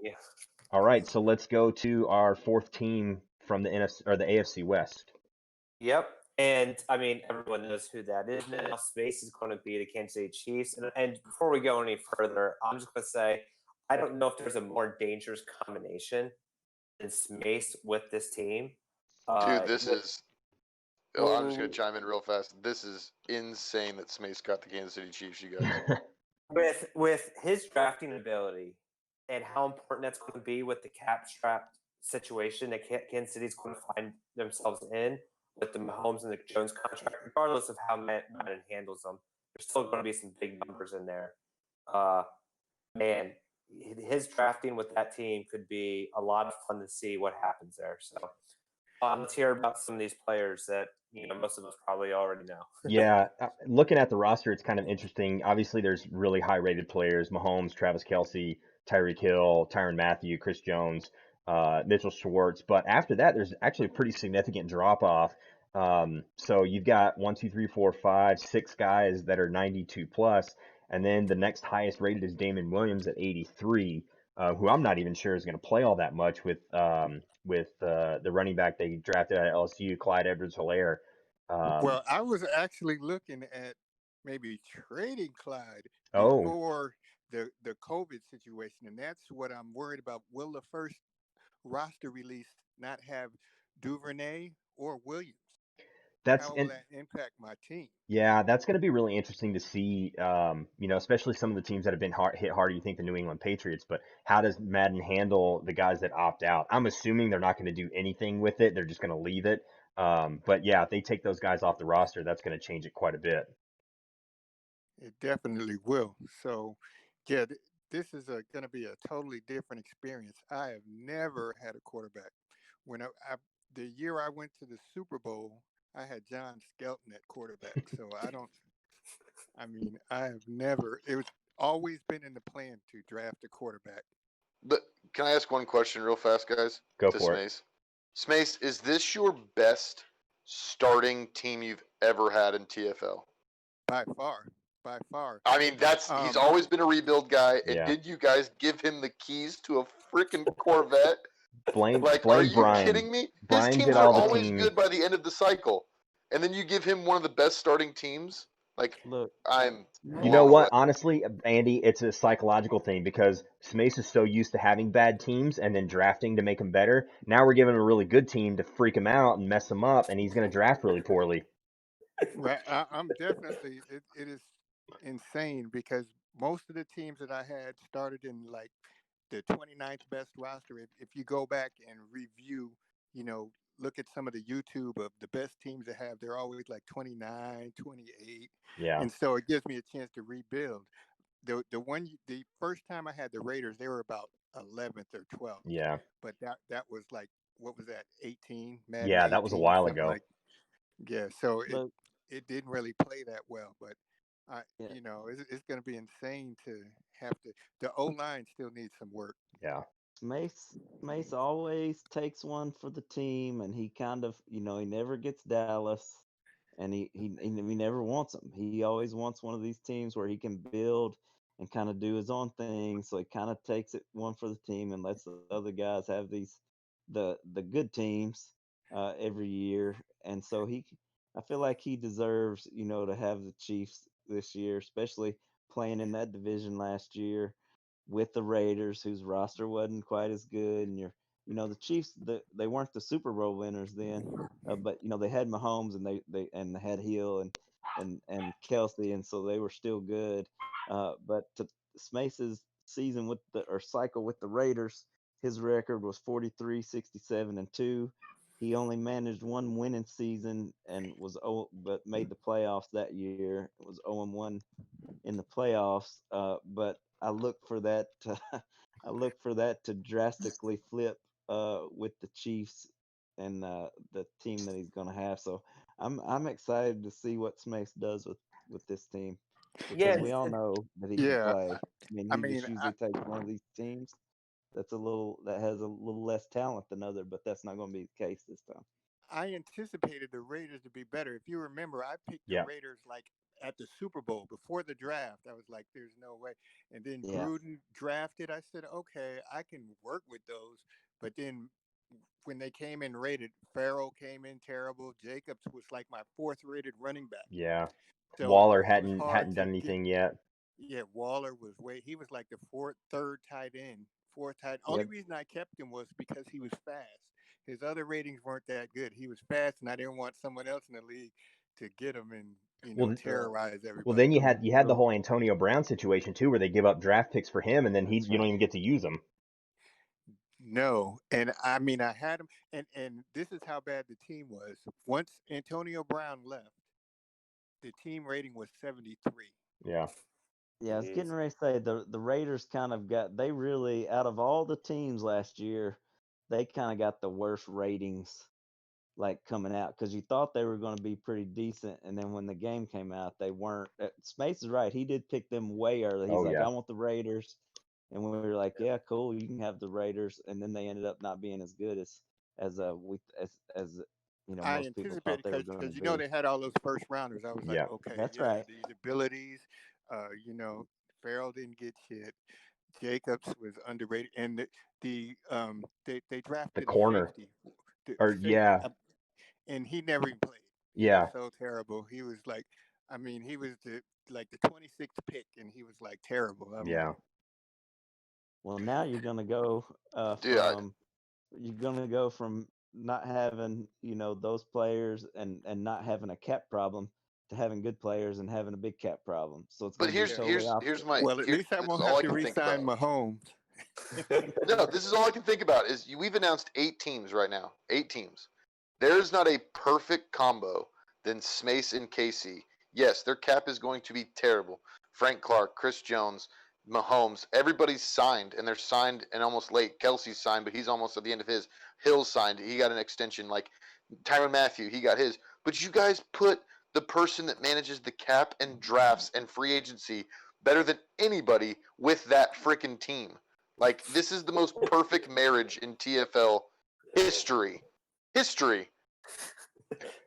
Yeah. All right, so let's go to our fourth team from the NFC or the AFC West. Yep. And I mean, everyone knows who that is now. Space is going to be the Kansas City Chiefs. And before we go any further, I'm just going to say I don't know if there's a more dangerous combination than Space with this team. Dude, this With is. Oh, I'm just gonna chime in real fast. This is insane that Smace got the Kansas City Chiefs. You guys. with his drafting ability and how important that's going to be with the cap strapped situation that Kansas City's going to find themselves in with the Mahomes and the Jones contract, regardless of how Madden handles them, there's still going to be some big numbers in there. Uh, man, his drafting with that team could be a lot of fun to see what happens there. So let's hear about some of these players that most of us probably already know. Yeah, looking at the roster, it's kind of interesting. Obviously, there's really high-rated players: Mahomes, Travis Kelce, Tyreek Hill, Tyrann Mathieu, Chris Jones, Mitchell Schwartz. But after that, there's actually a pretty significant drop-off. So you've got one, two, three, four, five, six guys that are 92 plus, and then the next highest rated is Damon Williams at 83, who I'm not even sure is going to play all that much with the running back they drafted at LSU, Clyde Edwards-Helaire. Well, I was actually looking at maybe trading Clyde Oh, before the COVID situation, and that's what I'm worried about. Will the first roster release not have Duvernay or Williams? that's How will and that impact my team? yeah, that's going to be really interesting to see. Especially some of the teams that have been hit harder. You think the New England Patriots, but how does Madden handle the guys that opt out? I'm assuming they're not going to do anything with it. They're just going to leave it. But yeah, if they take those guys off the roster, that's going to change it quite a bit. It definitely will. So, yeah, this is going to be a totally different experience. I have never had a quarterback. When the year I went to the Super Bowl, I had John Skelton at quarterback. So I don't. I mean, I have never. It was always been in the plan to draft a quarterback. But can I ask one question real fast, guys? Go To for it. Smace. Smace, is this your best starting team you've ever had in TFL? By far, by far. I mean, he's Um, always been a rebuild guy, and Yeah, did you guys give him the keys to a freaking Corvette? Like, are blame you Brian. kidding me? His Brian did teams are all the always teaming. good by the end of the cycle, and then you give him one of the best starting teams. Like, Look, I'm You know blown Mace, away. what? Honestly, Andy, it's a psychological thing because Smace is so used to having bad teams and then drafting to make them better. Now we're giving him a really good team to freak him out and mess him up, and he's going to draft really poorly. right, I'm definitely. It is insane because most of the teams that I had started in like the 29th best roster. If you go back and review, you know, look at some of the YouTube of the best teams that have, they're always like 29, 28. Yeah, And so it gives me a chance to rebuild. The first time I had the Raiders, they were about 11th or 12th. yeah, But that was like, what was that, 18, Madden yeah. That was a 18, while something ago. like. Yeah, so look, it didn't really play that well, but I yeah, it's going to be insane to have to. The O line still needs some work. Yeah, Mace always takes one for the team, and he kind of, he never gets Dallas, and he never wants them. He always wants one of these teams where he can build and kind of do his own thing. So he kind of takes it one for the team and lets the other guys have the good teams every year. And so I feel like he deserves, to have the Chiefs this year, especially playing in that division last year with the Raiders, whose roster wasn't quite as good, and the Chiefs, they weren't the Super Bowl winners then, but they had Mahomes and they had Hill and Kelsey, and so they were still good. But to Smace's season with the or cycle with the Raiders, his record was 43, 67, and 2. He only managed one winning season and but made the playoffs that year. It was 0 and 1 in the playoffs. But I look for that. I look for that to drastically flip with the Chiefs and the team that he's going to have. So I'm excited to see what Smace does with this team Yeah, because we all know that he can Yeah, play. I mean, I he just mean, usually takes one of these teams that has a little less talent than other, but that's not going to be the case this time. I anticipated the Raiders to be better. If you remember, I picked the yeah, Raiders like at the Super Bowl before the draft. I was like, "There's no way." And then Yeah. Gruden drafted. I said, "Okay, I can work with those." But then when they came in rated, Farrell came in terrible. Jacobs was like my fourth rated running back. Yeah. So Waller it was hadn't hard hadn't to done get. anything yet. Yeah, Waller was way. He was like the third tight end, fourth tight. Only Yep. reason I kept him was because he was fast. His other ratings weren't that good. He was fast, and I didn't want someone else in the league to get him and Well, Right. terrorize well, everybody. then you had the So whole Antonio Brown situation too, where they give up draft picks for him, and then that's you don't right. even get to use him. No, and I mean I had him, and this is how bad the team was. Once Antonio Brown left, the team rating was 73. Yeah. Yeah, I was getting Jeez. ready to say the Raiders kind of got they really out of all the teams last year, they kind of got the worst ratings like coming out because you thought they were going to be pretty decent, and then when the game came out, they weren't. Space is right; he did pick them way early. He's Oh like, yeah. "I want the Raiders," and we were like, "Yeah, cool, you can have the Raiders," and then they ended up not being as good as I most people thought anticipated they were going to because be. they had all those first rounders. I was like, Yeah. okay, That's yeah, right. these abilities. Uh, you know, Farrell didn't get shit. Jacobs was underrated, and they The drafted a corner. safety, the Or safety, yeah. and he never even played. He was Yeah. so terrible. He was like, I mean, he was the 26th pick, and he was like terrible. I'm like, Yeah. Well, now Dude, you're gonna go from not having those players and not having a cap problem to having good players and having a big cap problem. So it's but gonna be here's yeah. totally here's here's opposite. my Well, at here. least I This is won't all have I to can think re-sign about. Mahomes. No, this is all I can think about. We've announced 8 teams right now. 8 teams. There is not a perfect combo than Smace and Casey. Yes, their cap is going to be terrible. Frank Clark, Chris Jones, Mahomes, everybody's signed, and they're signed and almost late. Kelsey's signed, but he's almost at the end of his. Hill's signed. He got an extension. Like Tyrann Mathieu, he got his. But you guys put the person that manages the cap and drafts and free agency better than anybody with that freaking team. Like this is the most perfect marriage in TFL history. History.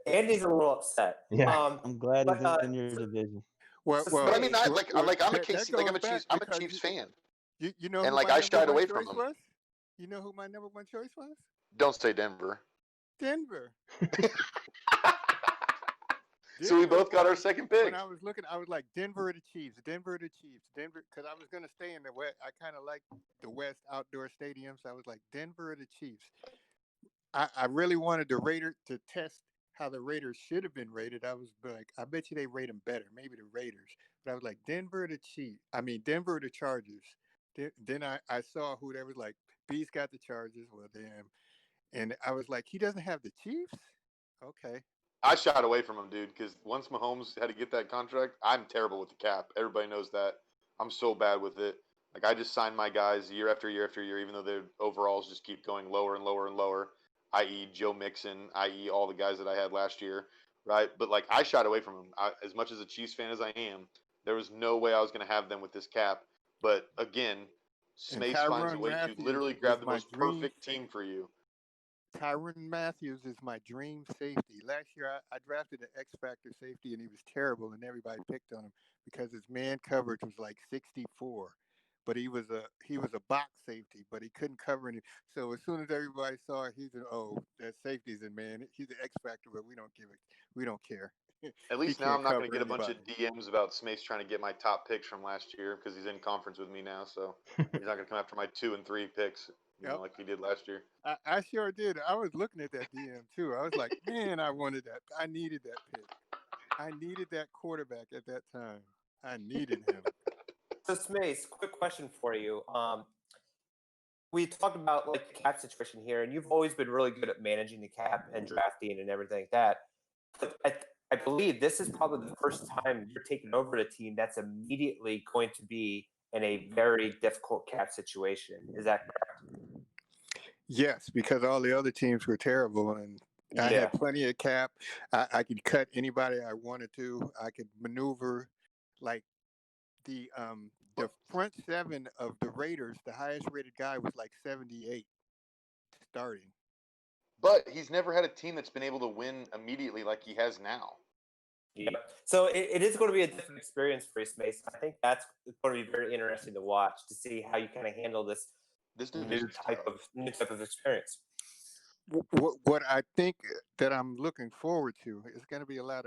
Andy's a little upset. Yeah. I'm glad he's But in your division. Well, so But well, I mean, Space. I'm a that Casey, like goes back I'm a because Chiefs fan, you know and who like my I number shied one away from choice them. was. You know who my number one choice was? Don't say Denver. Denver. So we Denver. both got our second When pick. I was looking, I was like Denver or the Chiefs. Denver or the Chiefs. Denver, because I was going to stay in the West. I kind of like the West outdoor stadiums. I was like Denver or the Chiefs. I really wanted the Raiders to test how the Raiders should have been rated. I was like, I bet you they rate them better. Maybe the Raiders. But I was like Denver or the Chiefs. I mean Denver or the Chargers. Then I saw who they was like. B's got the Chargers. Well, damn. And I was like, he doesn't have the Chiefs. Okay. I shied away from him, dude, because once Mahomes had to get that contract, I'm terrible with the cap. Everybody knows that. I'm so bad with it. Like I just sign my guys year after year after year, even though their overalls just keep going lower and lower and lower. I.e. Joe Mixon, i.e. all the guys that I had last year, right? But like I shied away from him. As much as a Chiefs fan as I am, there was no way I was going to have them with this cap. But again, And Smace finds a Tyron way to Matthews literally is grab the my most dream. perfect team for you. Tyron Matthews is my dream safety. Last year, I drafted an X Factor safety, and he was terrible, and everybody picked on him because his man coverage was like 64. But he was a box safety, but he couldn't cover any. So as soon as everybody saw it, that safety's in man. He's an X Factor, but we don't care. At He least now can't I'm not going to cover get a bunch of anybody. DMs about Smace trying to get my top picks from last year because he's in conference with me now. So he's not going to come after my 2 and 3 picks, Yep, like he did last year. I sure did. I was looking at that DM too. I was like, man, I wanted that. I needed that pick. I needed that quarterback at that time. I needed him. So Space, quick question for you. We talked about like the cap situation here, and you've always been really good at managing the cap and drafting and everything like that. But I believe this is probably the first time you're taking over a team that's immediately going to be in a very difficult cap situation. Is that correct? Yes, because all the other teams were terrible, and I Yeah. had plenty of cap. I could cut anybody I wanted to. I could maneuver like the front seven of the Raiders. The highest rated guy was like 78 starting. But he's never had a team that's been able to win immediately like he has now. Yeah. So it is going to be a different experience for East Mason. I think that's going to be very interesting to watch to see how you kind of handle this This new division's type tough. of experience. What I think that I'm looking forward to is going to be a lot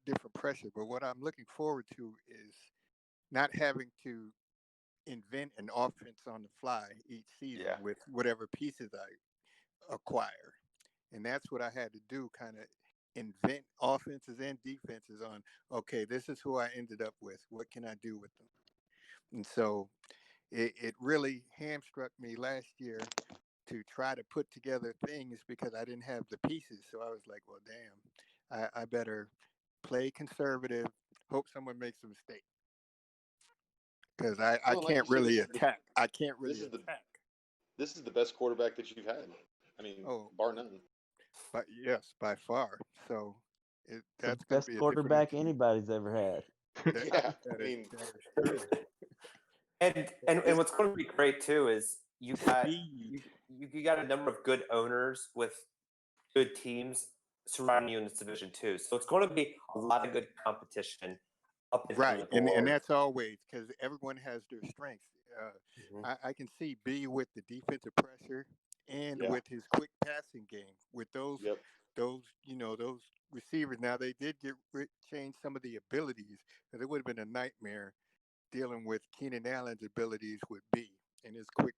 different pressure. But what I'm looking forward to is not having to invent an offense on the fly each season Yeah. with whatever pieces I acquire. And that's what I had to do, kind of invent offenses and defenses on, okay, this is who I ended up with. What can I do with them? And so it really hamstruck me last year to try to put together things because I didn't have the pieces. So I was like, well, damn, I better play conservative, hope someone makes a mistake. Because I Well, like you can't said, really attack. I can't this really is the attack. this is the best quarterback that you've had. I mean, Oh, bar none. but yes, by far. So The that's going to best be a different quarterback experience. anybody's ever had. That, Yeah, that I is mean, that is true. And this what's going to be great too is Speed. you got a number of good owners with good teams surrounding you in this division too. So it's going to be a lot of good competition up and down Right, the and board. that's always because everyone has their strengths. Mhm. I can see B with the defensive pressure and yeah, with his quick passing game. With yep. those those receivers. Now they did change some of the abilities because it would have been a nightmare dealing with Keenan Allen's abilities with B and his quick